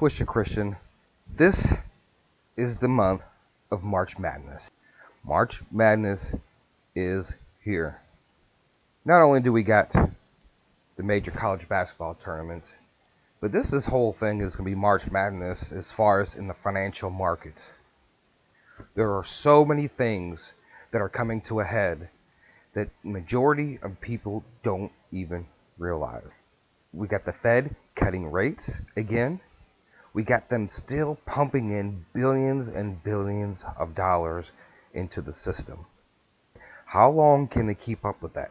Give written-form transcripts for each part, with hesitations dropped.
twist you, Christian. This is the month of March Madness. March Madness is here. Not only do we got the major college basketball tournaments, but this whole thing is going to be March Madness as far as in the financial markets. There are so many things that are coming to a head that majority of people don't even realize. We got the Fed cutting rates again. We got them still pumping in billions and billions of dollars into the system. How long can they keep up with that?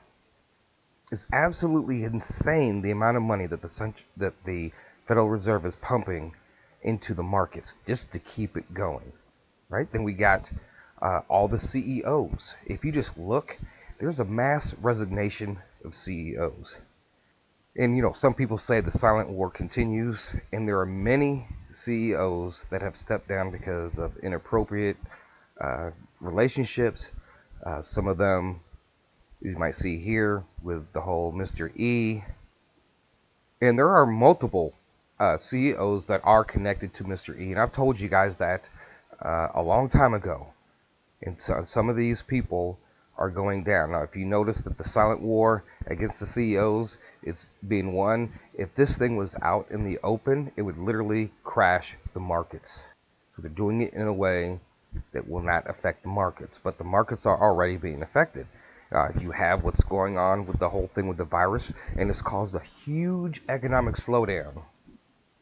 It's absolutely insane the amount of money that the Federal Reserve is pumping into the markets just to keep it going, right? Then we got all the CEOs. If you just look, there's a mass resignation of CEOs. And, some people say the silent war continues, and there are many CEOs that have stepped down because of inappropriate relationships. Some of them you might see here with the whole Mr. E. And there are multiple CEOs that are connected to Mr. E. And I've told you guys that a long time ago. And so some of these people are going down. Now, if you notice that the silent war against the CEOs, it's being won. If this thing was out in the open, it would literally crash the markets. So they're doing it in a way that will not affect the markets. But the markets are already being affected. You have what's going on with the whole thing with the virus, and it's caused a huge economic slowdown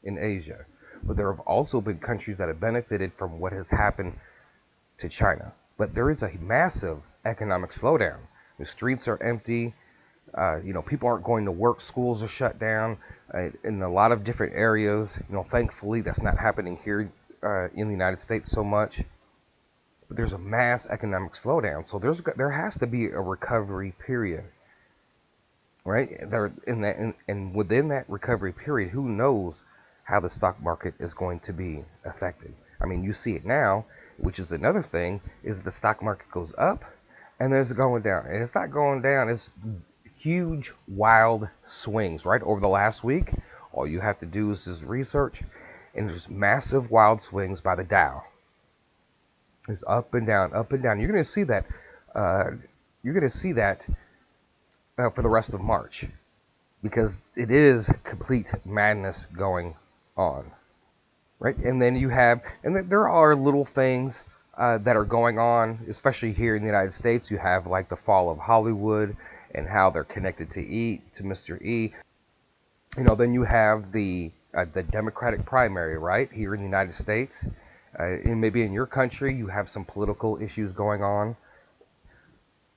in Asia. But there have also been countries that have benefited from what has happened to China. But there is a massive economic slowdown. The streets are empty. People aren't going to work. Schools are shut down in a lot of different areas. Thankfully, that's not happening here in the United States so much. But there's a mass economic slowdown. So there has to be a recovery period, right? And within that recovery period, who knows how the stock market is going to be affected? I mean, you see it now, which is another thing, is the stock market goes up and then it's going down. And it's not going down, it's huge, wild swings, right? Over the last week, all you have to do is just research, and there's massive wild swings by the Dow. It's up and down, up and down. You're going to see that. For the rest of March, because it is complete madness going on, right? And then there are little things that are going on, especially here in the United States. You have like the fall of Hollywood and how they're connected to Mr. E. Then you have the Democratic primary, right, here in the United States. And maybe in your country you have some political issues going on.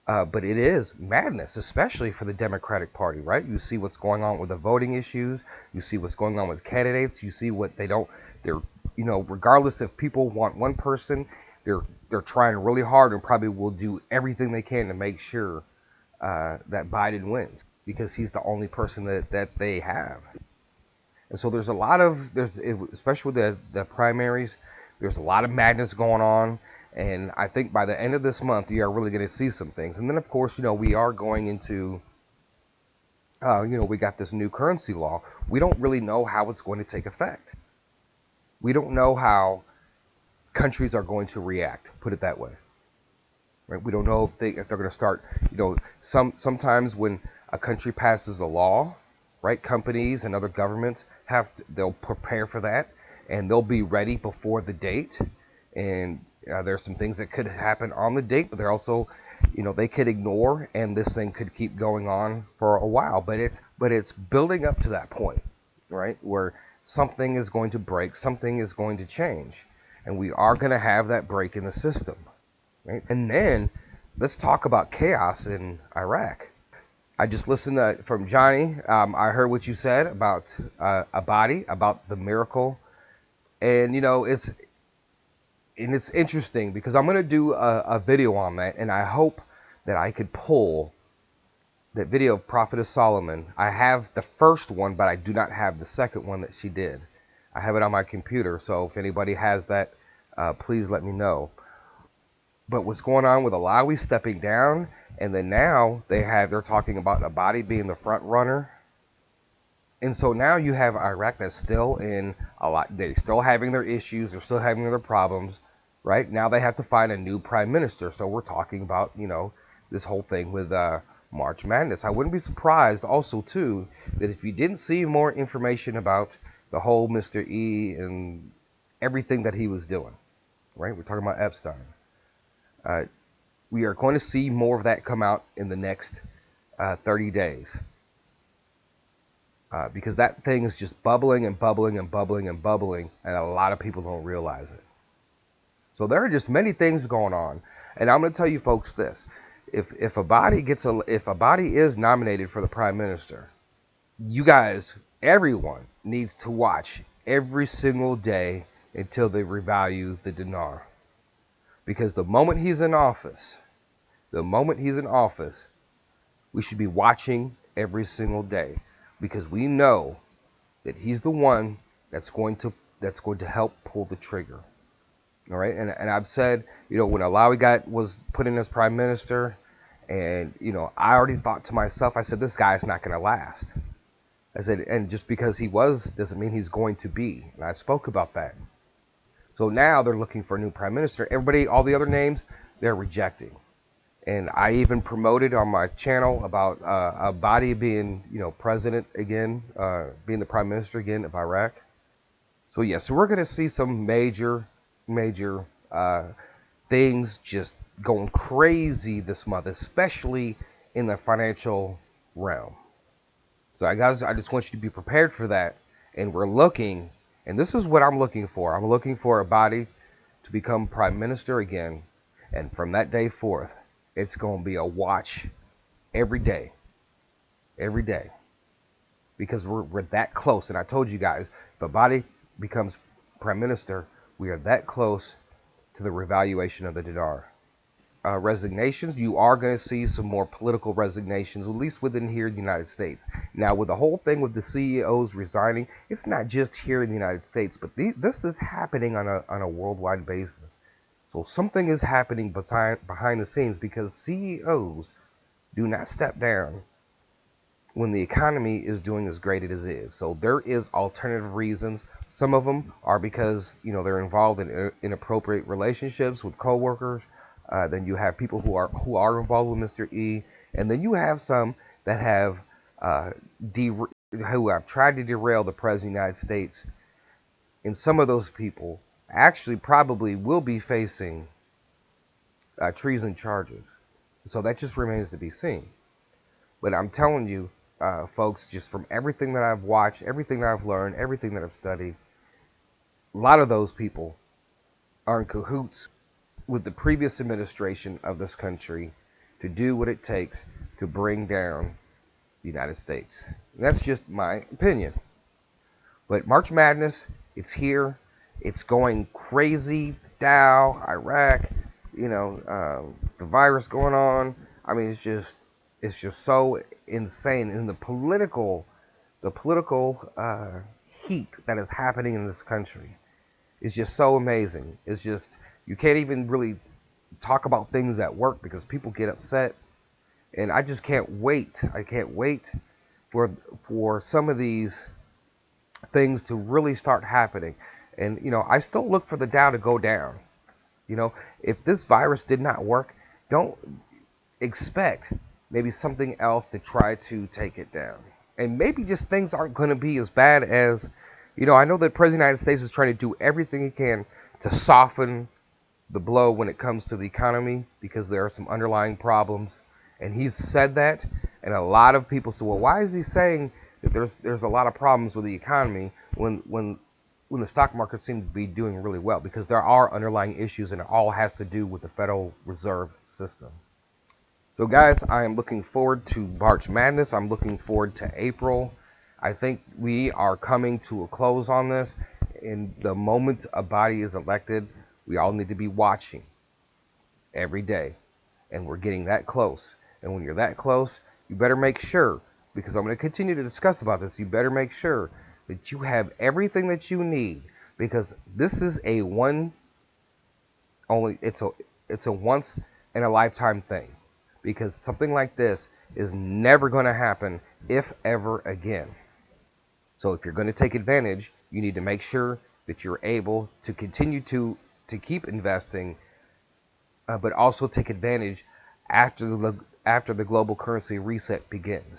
But it is madness, especially for the Democratic Party, right? You see what's going on with the voting issues. You see what's going on with candidates. You see what regardless if people want one person, they're trying really hard and probably will do everything they can to make sure that Biden wins, because he's the only person that they have. And so there's especially with the primaries, there's a lot of madness going on. And I think by the end of this month, you are really going to see some things. And then, of course, we are going into, we got this new currency law. We don't really know how it's going to take effect. We don't know how countries are going to react, put it that way. Right? We don't know if they're going to start, sometimes when a country passes a law, right, companies and other governments they'll prepare for that, and they'll be ready before the date. And there's some things that could happen on the date, but they're also, they could ignore, and this thing could keep going on for a while. But it's building up to that point, right, where something is going to break, something is going to change, and we are going to have that break in the system, right? And then let's talk about chaos in Iraq. I just listened from Johnny. I heard what you said about Abadi, about the miracle, and it's interesting because I'm going to do a video on that, and I hope that I could pull that video of Prophetess Solomon. I have the first one, but I do not have the second one that she did. I have it on my computer, so if anybody has that, please let me know. But what's going on with Alawi stepping down, and then now they're talking about Abadi being the front runner. And so now you have Iraq that's still in a lot. They're still having their issues. They're still having their problems. Right now, they have to find a new prime minister. So we're talking about, this whole thing with March Madness. I wouldn't be surprised, also too, that if you didn't see more information about the whole Mr. E and everything that he was doing. Right, we're talking about Epstein. Uh, we are going to see more of that come out in the next 30 days. Because that thing is just bubbling and bubbling and bubbling and bubbling, and a lot of people don't realize it. So there are just many things going on, and I'm going to tell you folks this: if a body is nominated for the prime minister, you guys, everyone needs to watch every single day until they revalue the dinar, because the moment he's in office, we should be watching every single day, because we know that he's the one that's going to help pull the trigger. All right, and I've said, when Alawi was put in as prime minister, and I already thought to myself, I said, this guy's not going to last. I said, and just because he was doesn't mean he's going to be. And I spoke about that. So now they're looking for a new prime minister. Everybody, all the other names, they're rejecting. And I even promoted on my channel about Abadi being, president again, being the prime minister again of Iraq. So yeah, so we're going to see some major things just going crazy this month, especially in the financial realm. So I just want you to be prepared for that. And we're looking, and this is what I'm looking for. I'm looking for Abadi to become prime minister again. And from that day forth, it's going to be a watch every day, because we're that close. And I told you guys, if Abadi becomes prime minister, we are that close to the revaluation of the dinar. Resignations, you are going to see some more political resignations, at least within here in the United States. Now, with the whole thing with the CEOs resigning, it's not just here in the United States, but this is happening on a worldwide basis. So something is happening behind the scenes, because CEOs do not step down when the economy is doing as great as it is. So there is alternative reasons. Some of them are because they're involved in inappropriate relationships with coworkers. Then you have people who are involved with Mr. E, and then you have some that have who have tried to derail the President of the United States. And some of those people actually probably will be facing treason charges. So that just remains to be seen. But I'm telling you, folks, just from everything that I've watched, everything that I've learned, everything that I've studied, a lot of those people are in cahoots with the previous administration of this country to do what it takes to bring down the United States. And that's just my opinion. But March Madness, it's here. It's going crazy. Dow, Iraq, the virus going on. I mean, it's just so insane. And the political heat that is happening in this country is just so amazing. It's just, you can't even really talk about things at work because people get upset. And I just can't wait. I can't wait for some of these things to really start happening. And, I still look for the Dow to go down. If this virus did not work, don't expect maybe something else to try to take it down. And maybe just things aren't going to be as bad as, I know that the President of the United States is trying to do everything he can to soften the blow when it comes to the economy, because there are some underlying problems. And he's said that, and a lot of people say, well, why is he saying that there's a lot of problems with the economy when the stock market seems to be doing really well? Because there are underlying issues, and it all has to do with the Federal Reserve System. So guys, I am looking forward to March Madness. I'm looking forward to April. I think we are coming to a close on this. In the moment a body is elected, we all need to be watching every day. And we're getting that close. And when you're that close, you better make sure, because I'm going to continue to discuss about this, you better make sure that you have everything that you need, because this is it's a once in a lifetime thing, because something like this is never going to happen, if ever again. So if you're going to take advantage, you need to make sure that you're able to continue to keep investing, but also take advantage after the global currency reset begins,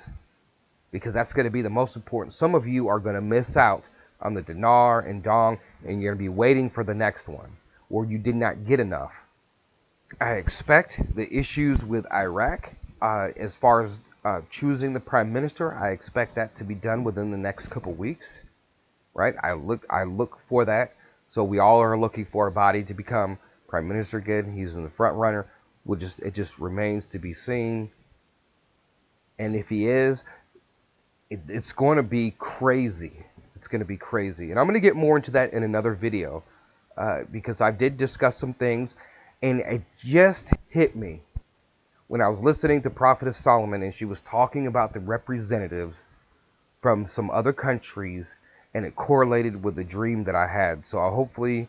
because that's going to be the most important. Some of you are going to miss out on the dinar and dong, and you're going to be waiting for the next one, or you did not get enough. I expect the issues with Iraq, as far as choosing the prime minister, I expect that to be done within the next couple weeks. Right? I look for that. So we all are looking for a body to become prime minister again. He's in the front runner. It just remains to be seen. And if he is, it's going to be crazy. It's going to be crazy. And I'm going to get more into that in another video, because I did discuss some things, and it just hit me when I was listening to Prophetess Solomon, and she was talking about the representatives from some other countries, and it correlated with the dream that I had. So hopefully,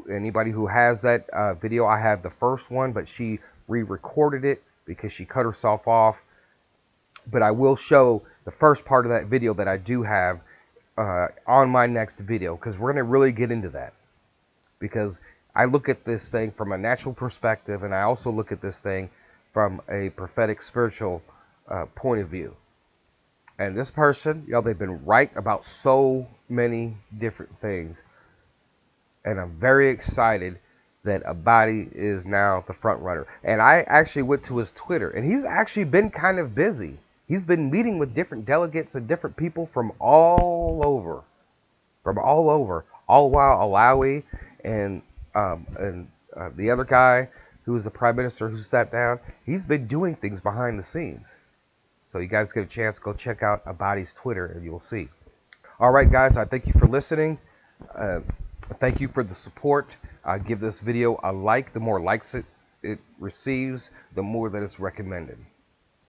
anybody who has that video, I have the first one, but she re-recorded it because she cut herself off. But I will show the first part of that video that I do have on my next video, because we're going to really get into that. Because I look at this thing from a natural perspective, and I also look at this thing from a prophetic, spiritual point of view. And this person, they've been right about so many different things. And I'm very excited that Abadi is now the front runner. And I actually went to his Twitter, and he's actually been kind of busy. He's been meeting with different delegates and different people from all over. All while Alawi and the other guy who was the prime minister who stepped down, he's been doing things behind the scenes. So you guys get a chance, go check out Abadi's Twitter and you'll see. All right, guys, I thank you for listening. Thank you for the support. Give this video a like. The more likes it receives, the more that it's recommended.